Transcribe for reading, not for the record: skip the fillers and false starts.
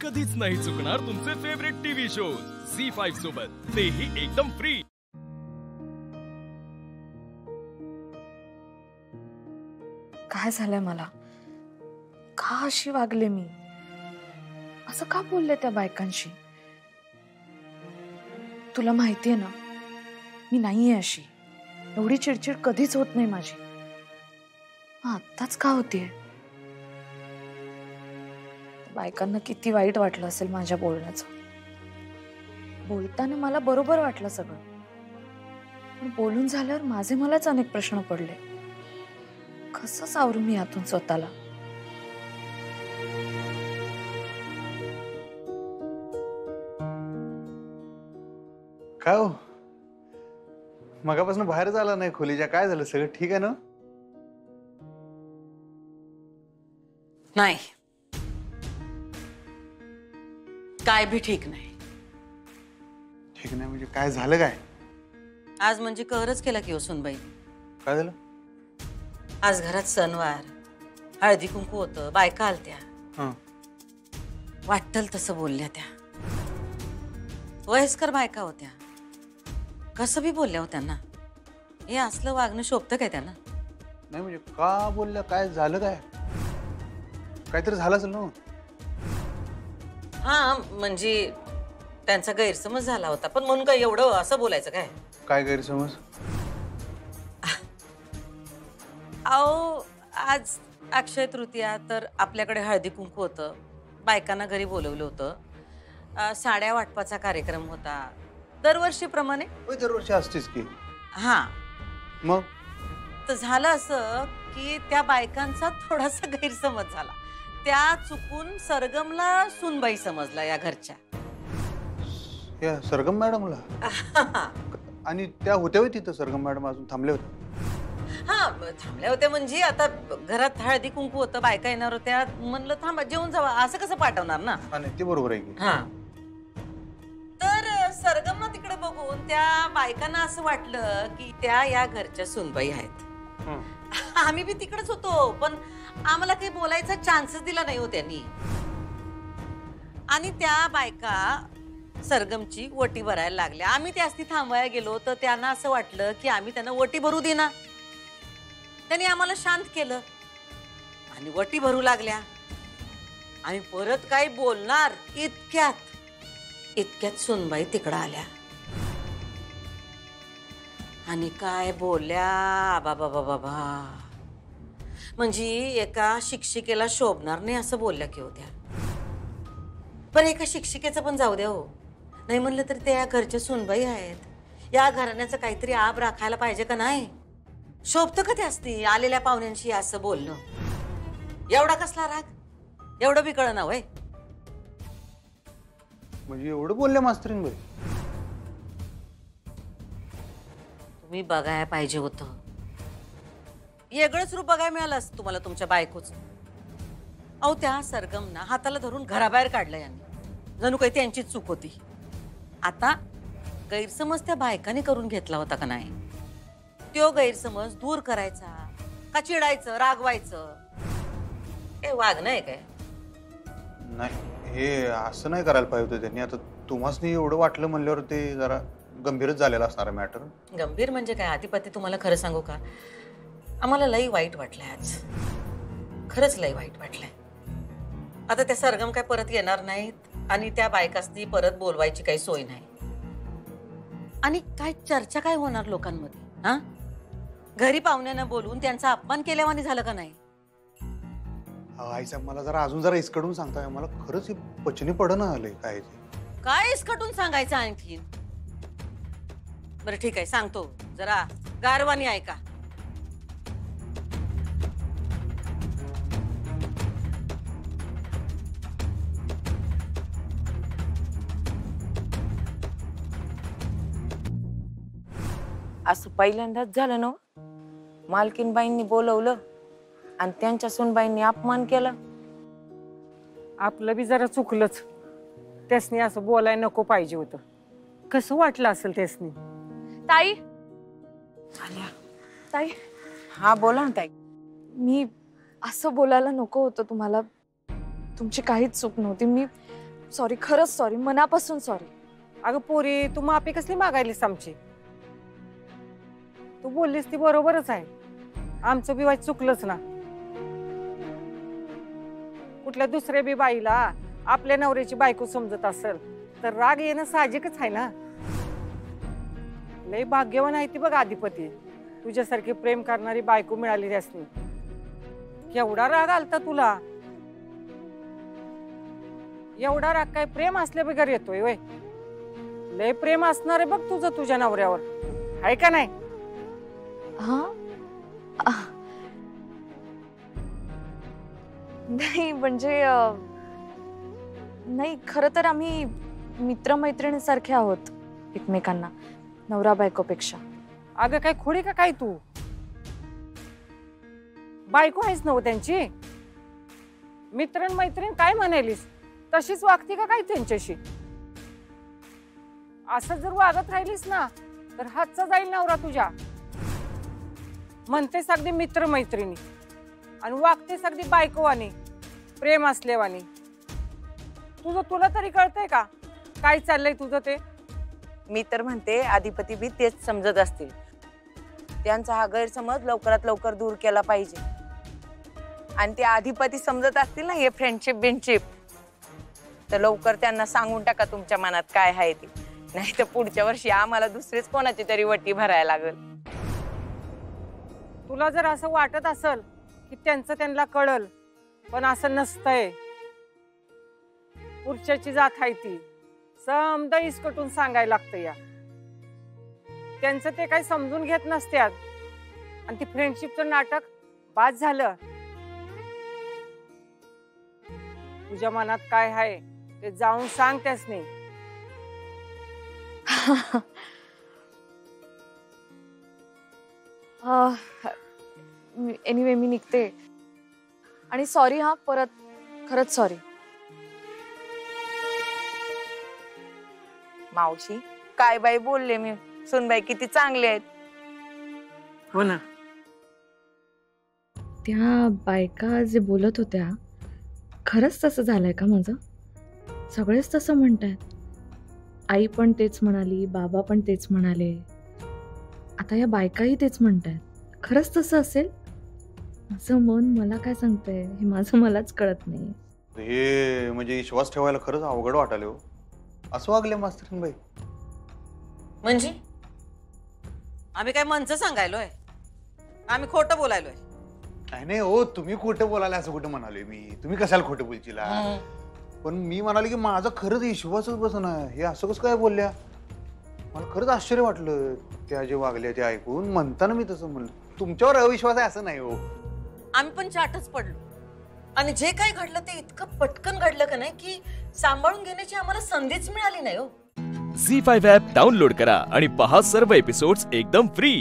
कधीच नाही चुकणार तुमचे फेवरेट टीव्ही शोज झी5 सोबत, तेही एकदम फ्री। काय झालंय मला? का अशी वागले मी? असं का बोलले त्या बायकांशी? तुला माहितीये ना, मी नाहीये अशी। एवढी चिडचिड कधीच होत नाही माझी। आत्ताच का होतीये? बायकांना किती वाईट वाटलं असेल माझ्या बोलण्याचं। बोलताना मला बरोबर वाटलं सगळं, पण बोलून झाल्यावर माझे मलाच अनेक प्रश्न पडले। कसं सावरू मी यातून स्वतःला? काय हो, मगापासून बाहेर झाला नाही खोलीच्या? काय झालं? सगळं ठीक आहे ना? नाही, काय भी ठीक नाही। ठीक नाही म्हणजे काय झालं? काय आज म्हणजे कहरच केला की हो सुनबाई। काय झालं? आज घरात सणवार, हळदी कुंकू होतं, बायका आलत्या। हं. वाटल तसं बोलल्या त्या। वयस्कर बायका होत्या, कसं बी बोलल्या हो त्यांना। हे असलं वागणं शोभतं काय त्यांना? नाही म्हणजे का बोलल्या? काय झालं? काय काहीतरी झालं असेल ना? हा म्हणजे त्यांचा गैरसमज झाला होता, पण म्हणून काय एवढं असं बोलायचं काय? काय गैरसमज? अहो, आज अक्षय तृतीया, तर आपल्याकडे हळदी कुंकू होतं, बायकांना घरी बोलवलं होतं, साड्या वाटपाचा कार्यक्रम होता दरवर्षीप्रमाणे। दरवर्षी असतेच की। हा, मग तर झालं असं की त्या बायकांचा थोडासा गैरसमज झाला। त्या चुकून सरगमला सुनबाई समजला या घरच्या। या सरगम मॅडमला? आणि त्या होत्या होय तिथं? सरगम मॅडम अजून थांबले होते? हा, थांबल्या होत्या म्हणजे आता घरात हळदी कुंकू होतं, बायका येणार होत्या, म्हणलं थांबा जेवून जावा, असं कसं पाठवणार ना? नाही, ते बरोबर आहे की। हा, तर सरगमला तिकडे बघून त्या बायकांना असं वाटलं की त्या या घरच्या सुनबाई आहेत। आम्ही बी तिकडेच होतो, पण आम्हाला काही बोलायचा चान्सच दिला नाही हो त्यांनी। आणि त्या बायका सरगमची वटी भरायला लागल्या। आम्ही त्यासनी थांबवायला गेलो तर त्यांना असं वाटलं की आम्ही त्यांना वटी भरू देना। त्यांनी आम्हाला शांत केलं आणि वटी भरू लागल्या। आम्ही परत काही बोलणार इतक्यात सुनबाई तिकडं आल्या आणि काय बोलल्या बाबा बाबा, म्हणजे एका शिक्षिकेला शोभणार नाही असं बोलल्या की होत्या। पण एका शिक्षिकेचं पण जाऊ द्या हो, नाही म्हणलं तर त्या घरच्या सुनबाई आहेत, या घराण्याचं काहीतरी आब राखायला पाहिजे का नाही? शोभतं का त्यासनी आलेल्या पाहुण्यांशी असं बोलणं? एवढा कसला राग? एवढं बी कळना होय? म्हणजे एवढं बोलल्या मास्तरीन बाई? तुम्ही बघायला पाहिजे होतं, वेगळंच रूप बघायला मिळालं असतं तुम्हाला तुमच्या बायकोच। अहो, त्या सरगमना हाताला धरून घराबाहेर काढलं यांनी, जणू काही त्यांचीच चूक होती। आता गैरसमज त्या बायकांनी करून घेतला होता का नाही? तो गैरसमज दूर करायचा का चिडायचं, रागवायचं? हे वागणं आहे काय? नाही, हे असं नाही करायला पाहिजे होतं त्यांनी। आता तुम्हासनी एवढं वाटलं म्हणल्यावर ते जरा गंभीरच झालेला असणार मॅटर। गंभीर म्हणजे काय आधिपती? तुम्हाला खरं सांगू का, आम्हाला लई वाईट वाटलंय आज, खरंच लई वाईट वाटलंय। आता त्या सरगम काय परत येणार नाहीत आणि त्या बायकासनी परत बोलवायची काही सोय नाही। आणि काय चर्चा काय होणार लोकांमध्ये? हा, घरी पाहुण्यांना बोलवून त्यांचा अपमान केल्यावानी झालं का नाही? आईचा मला जरा अजून जरा इसकडून सांगताय, मला खरंच पचनी पडणं आलंय काय ते। काय इसकटून सांगायचं आणखी? बरं ठीक आहे, सांगतो, जरा गारवानी ऐका। असं पहिल्यांदाच झालं ना, मालकीनबाईंनी बोलवलं आणि त्यांच्या सुनबाईंनी अपमान केला। आपलं बी जरा चुकलंच, त्यासनी असं बोलायला नको पाहिजे होतं। कसं वाटलं असेल त्यासनी? ताई, हा बोला ना ताई। मी असं बोलायला नको होतं तुम्हाला, तुमची काहीच चूक नव्हती। मी सॉरी, खरंच सॉरी, मनापासून सॉरी. अगं पोरी, तू माफी कसली मागायलीस आमची? तू बोललीस ती बरोबरच आहे. आमचं बी वाईट चुकलंच ना. कुठल्या दुसऱ्या बी बाईला आपल्या नवऱ्याची बायको समजत असेल तर राग येणं साहजिकच आहे ना. लय भाग्यवान आहे ती बघ अधिपती, तुझ्यासारखी प्रेम करणारी बायको मिळाली त्यासनी. केवढा राग आलता तुला? एवढा राग काय प्रेम असल्या बिगर येतोय वय? लय प्रेम असणार आहे बघ तुझं तुझ्या नवऱ्यावर, आहे का नाही? हा, नाही म्हणजे नाही, खरं तर आम्ही मित्रमैत्रिणीसारखे आहोत एकमेकांना, नवरा बायकोपेक्षा. अगं काय खोडी का काय तू? बायको आहेस नव त्यांची? मित्र मैत्रीण काय म्हणालीस तशीच वागती का काय त्यांच्याशी? असं जर वागत राहिलीस ना तर हातचा जाईल नवरा तुझ्या. म्हणतेस अगदी मित्र मैत्रिणी आणि वागतेस अगदी बायकोवानी, प्रेम असलेवानी. तुला तरी कळतंय का काय चाललंय तुझं ते? मी तर म्हणते अधिपती बी तेच समजत असतील. त्यांचा हा गैरसमज लवकरात लवकर दूर केला पाहिजे. आणि ते अधिपती समजत असतील ना हे फ्रेंडशिप बिनशिप, तर लवकर त्यांना सांगून टाका तुमच्या मनात काय आहे ते. नाही तर पुढच्या वर्षी आम्हाला दुसरीच कोणाची तरी वटी भरायला लागल. तुला जर असं वाटत असेल की त्यांचं त्यांना कळल, पण असं नसतंय. पुढच्याची जात आहे ती, समजा इसकटून सांगायला लागतं या. त्यांचं ते काही समजून घेत नसत्यात आणि ती फ्रेंडशिपचं नाटक बाद झालं. तुझ्या मनात काय आहे ते जाऊन सांग त्यासनी. एनिवे मी निघते. आणि सॉरी हा, परत खरंच सॉरी. मावशी काय बाई बोलले मी, सुनबाई किती चांगले आहेत. हो ना. त्या बायका जे बोलत होत्या खरंच तसं झालंय का माझं? सगळेच तसं म्हणतायत. आई पण तेच म्हणाली, बाबा पण तेच म्हणाले, आता या बायकाही तेच म्हणतायत. खरंच तसं असेल? माझं मन मला काय सांगतंय हे माझं मलाच कळत नाही. हे म्हणजे विश्वास ठेवायला खरंच अवघड वाटाले हो. असं वागले मास्तरीनबाई? म्हणजे आम्ही काय मनचं सांगायलोय? आम्ही खोटं बोलायलोय? नाही हो, तुम्ही खोटं बोलायला असं कुठं म्हणालोय मी? तुम्ही कशाला खोटं बोलचिला? पण मी म्हणाले की माझा खरंच विश्वासच बसना. हे असं कसं काय बोलल्या? मला खरंच आश्चर्य वाटलं त्या जे वागल्या ते ऐकून. म्हणताना मी तसं म्हणलं. तुमच्यावर अविश्वास आहे असं नाही हो. आम्ही पण चाटच पडलो आणि जे काही घडलं ते इतकं पटकन घडलं का नाही की सांभाळून घेण्याची आम्हाला संधीच मिळाली नाही हो. झी5 ॲप डाउनलोड करा आणि पहा सर्व एपिसोड्स एकदम फ्री.